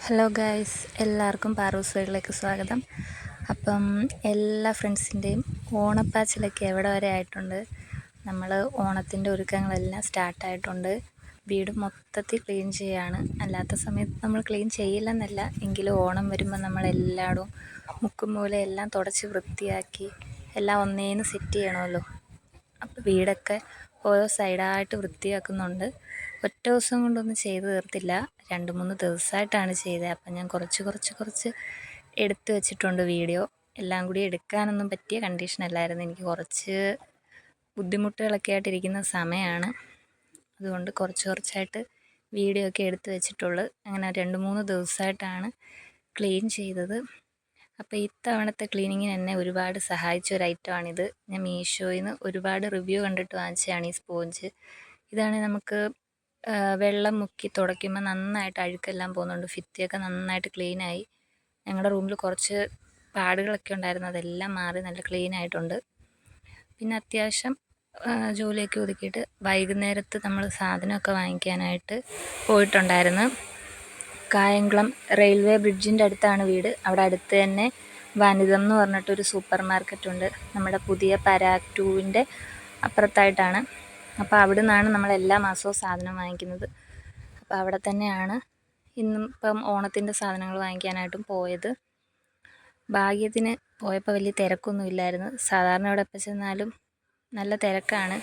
Hello guys, എല്ലാവർക്കും പാറൂസ് വേൾഡിലേക്ക് സ്വാഗതം. അപ്പം എല്ലാ ഫ്രണ്ട്സിൻ്റെയും ഓണപ്പാച്ചിലൊക്കെ എവിടെ വരെ ആയിട്ടുണ്ട്. നമ്മൾ ഓണത്തിൻ്റെ ഒരുക്കങ്ങളെല്ലാം സ്റ്റാർട്ടായിട്ടുണ്ട്. വീട് മൊത്തത്തിൽ ക്ലീൻ ചെയ്യുകയാണ്. അല്ലാത്ത സമയത്ത് നമ്മൾ ക്ലീൻ ചെയ്യില്ലെന്നല്ല, എങ്കിലും ഓണം വരുമ്പോൾ നമ്മളെല്ലായിടും മുക്കും മൂലം എല്ലാം തുടച്ച് വൃത്തിയാക്കി എല്ലാം ഒന്നേന്ന് സെറ്റ് ചെയ്യണമല്ലോ. അപ്പോൾ വീടൊക്കെ ഓരോ സൈഡായിട്ട് വൃത്തിയാക്കുന്നുണ്ട്. ഒറ്റ ദിവസം കൊണ്ടൊന്നും ചെയ്ത് തീർത്തില്ല, 2-3 ദിവസമായിട്ടാണ് ചെയ്തത്. അപ്പം ഞാൻ കുറച്ച് എടുത്തു വെച്ചിട്ടുണ്ട് വീഡിയോ. എല്ലാം കൂടി എടുക്കാനൊന്നും പറ്റിയ കണ്ടീഷനല്ലായിരുന്നു. എനിക്ക് കുറച്ച് ബുദ്ധിമുട്ടുകളൊക്കെ ആയിട്ടിരിക്കുന്ന സമയമാണ്. അതുകൊണ്ട് കുറച്ചായിട്ട് വീഡിയോ ഒക്കെ എടുത്തു വെച്ചിട്ടുള്ളൂ. അങ്ങനെ 2-3 ദിവസമായിട്ടാണ് ക്ലീൻ ചെയ്തത്. അപ്പോൾ ഇത്തവണത്തെ ക്ലീനിങ്ങിന് എന്നെ ഒരുപാട് സഹായിച്ച ഒരു ഐറ്റമാണിത്. ഞാൻ മീഷോയിൽ നിന്ന് ഒരുപാട് റിവ്യൂ കണ്ടിട്ട് വാങ്ങിച്ചതാണ് ഈ സ്പോഞ്ച്. ഇതാണ് നമുക്ക് വെള്ളം മുക്കി തുടയ്ക്കുമ്പോൾ നന്നായിട്ട് അഴുക്കെല്ലാം പോകുന്നുണ്ട്. ഭിത്തിയൊക്കെ നന്നായിട്ട് ക്ലീനായി. ഞങ്ങളുടെ റൂമിൽ കുറച്ച് പാടുകളൊക്കെ ഉണ്ടായിരുന്നു, അതെല്ലാം മാറി നല്ല ക്ലീനായിട്ടുണ്ട്. പിന്നെ അത്യാവശ്യം ജോലിയൊക്കെ ഒതുക്കിയിട്ട് വൈകുന്നേരത്ത് നമ്മൾ സാധനമൊക്കെ വാങ്ങിക്കാനായിട്ട് പോയിട്ടുണ്ടായിരുന്നു. കായംകുളം റെയിൽവേ ബ്രിഡ്ജിൻ്റെ അടുത്താണ് വീട്. അവിടെ അടുത്ത് തന്നെ വനിതം എന്ന് പറഞ്ഞിട്ടൊരു സൂപ്പർ മാർക്കറ്റുണ്ട്. നമ്മുടെ പുതിയ പരാഗ് 2-ൻ്റെ അപ്പുറത്തായിട്ടാണ്. അപ്പോൾ അവിടെ നിന്നാണ് നമ്മൾ എല്ലാ മാസവും സാധനം വാങ്ങിക്കുന്നത്. അപ്പോൾ അവിടെ തന്നെയാണ് ഇപ്പം ഓണത്തിൻ്റെ സാധനങ്ങൾ വാങ്ങിക്കാനായിട്ടും പോയത്. ഭാഗ്യത്തിന് പോയപ്പോൾ വലിയ തിരക്കൊന്നും ഇല്ലായിരുന്നു. സാധാരണ ഇവിടെ എപ്പോൾ ചെന്നാലും നല്ല തിരക്കാണ്.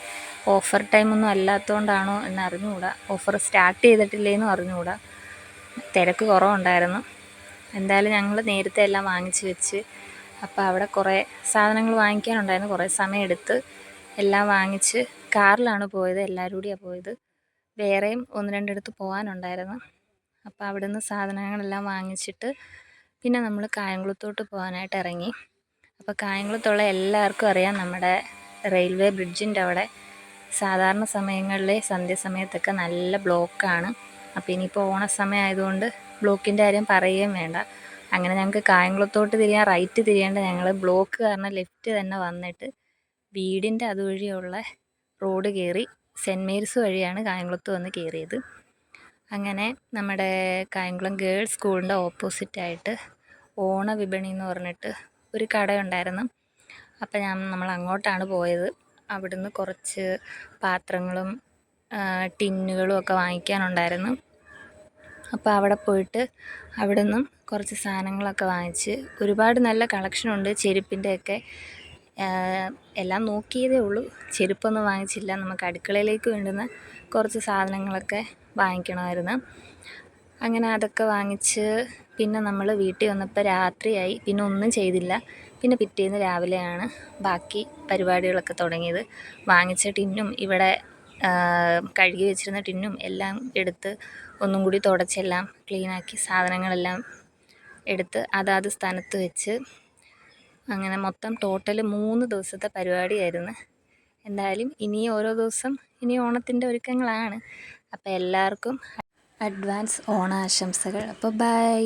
ഓഫർ ടൈമൊന്നും അല്ലാത്തതുകൊണ്ടാണോ എന്ന് അറിഞ്ഞുകൂടാ, ഓഫർ സ്റ്റാർട്ട് ചെയ്തിട്ടില്ലേന്നും അറിഞ്ഞുകൂടാ. തിരക്ക് കുറവുണ്ടായിരുന്നു. എന്തായാലും ഞങ്ങൾ നേരത്തെ എല്ലാം വാങ്ങിച്ച് വെച്ച്. അപ്പോൾ അവിടെ കുറേ സാധനങ്ങൾ വാങ്ങിക്കാനുണ്ടായിരുന്നു. കുറേ സമയം എടുത്ത് എല്ലാം വാങ്ങിച്ച് കാറിലാണ് പോയത്. എല്ലാവരും കൂടിയാണ് പോയത്. വേറെയും 1-2 ഇടത്ത് പോകാനുണ്ടായിരുന്നു. അപ്പോൾ അവിടെ നിന്ന് സാധനങ്ങളെല്ലാം വാങ്ങിച്ചിട്ട് പിന്നെ നമ്മൾ കായംകുളത്തോട്ട് പോകാനായിട്ട് ഇറങ്ങി. അപ്പോൾ കായംകുളത്തുള്ള എല്ലാവർക്കും അറിയാം, നമ്മുടെ റെയിൽവേ ബ്രിഡ്ജിൻ്റെ അവിടെ സാധാരണ സമയങ്ങളിലെ സന്ധ്യാസമയത്തൊക്കെ നല്ല ബ്ലോക്കാണ്. അപ്പോൾ ഇനിയിപ്പോൾ ഓണസമയം ആയതുകൊണ്ട് ബ്ലോക്കിൻ്റെ കാര്യം പറയുകയും വേണ്ട. അങ്ങനെ ഞങ്ങൾക്ക് കായംകുളത്തോട്ട് തിരിയാൻ റൈറ്റ് തിരിയേണ്ട ഞങ്ങൾ ബ്ലോക്ക് കാരണം ലെഫ്റ്റ് തന്നെ വന്നിട്ട് വീടിൻ്റെ അതുവഴിയുള്ള റോഡ് കയറി സെൻറ്റ് മേരീസ് വഴിയാണ് കായംകുളത്ത് വന്ന് കയറിയത്. അങ്ങനെ നമ്മുടെ കായംകുളം ഗേൾസ് സ്കൂളിൻ്റെ ഓപ്പോസിറ്റായിട്ട് ഓണ വിപണി എന്ന് പറഞ്ഞിട്ട് ഒരു കടയുണ്ടായിരുന്നു. അപ്പോൾ നമ്മൾ അങ്ങോട്ടാണ് പോയത്. അവിടുന്ന് കുറച്ച് പാത്രങ്ങളും ടിന്നുകളും ഒക്കെ വാങ്ങിക്കാനുണ്ടായിരുന്നു. അപ്പോൾ അവിടെ പോയിട്ട് അവിടെ നിന്നും കുറച്ച് സാധനങ്ങളൊക്കെ വാങ്ങിച്ച്. ഒരുപാട് നല്ല കളക്ഷനുണ്ട് ചെരുപ്പിൻ്റെയൊക്കെ. എല്ലാം നോക്കിയതേ ഉള്ളൂ, ചെരുപ്പൊന്നും വാങ്ങിച്ചില്ല. നമുക്ക് അടുക്കളയിലേക്ക് വേണ്ടുന്ന കുറച്ച് സാധനങ്ങളൊക്കെ വാങ്ങിക്കണമായിരുന്നു. അങ്ങനെ അതൊക്കെ വാങ്ങിച്ച് പിന്നെ നമ്മൾ വീട്ടിൽ വന്നപ്പോൾ രാത്രിയായി. പിന്നെ ഒന്നും ചെയ്തില്ല. പിന്നെ പിറ്റേന്ന് രാവിലെയാണ് ബാക്കി പരിപാടികളൊക്കെ തുടങ്ങിയത്. വാങ്ങിച്ച ടിന്നും ഇവിടെ കഴുകി വെച്ചിരുന്ന ടിന്നും എല്ലാം എടുത്ത് ഒന്നും കൂടി തുടച്ചെല്ലാം ക്ലീനാക്കി സാധനങ്ങളെല്ലാം എടുത്ത് അതാത് സ്ഥാനത്ത് വെച്ച്. അങ്ങനെ മൊത്തം ടോട്ടൽ 3 ദിവസത്തെ പരിപാടിയായിരുന്നു. എന്തായാലും ഇനി ഓരോ ദിവസം ഇനി ഓണത്തിൻ്റെ ഒരുക്കങ്ങളാണ്. അപ്പോൾ എല്ലാവർക്കും അഡ്വാൻസ് ഓണാശംസകൾ. അപ്പോൾ ബൈ.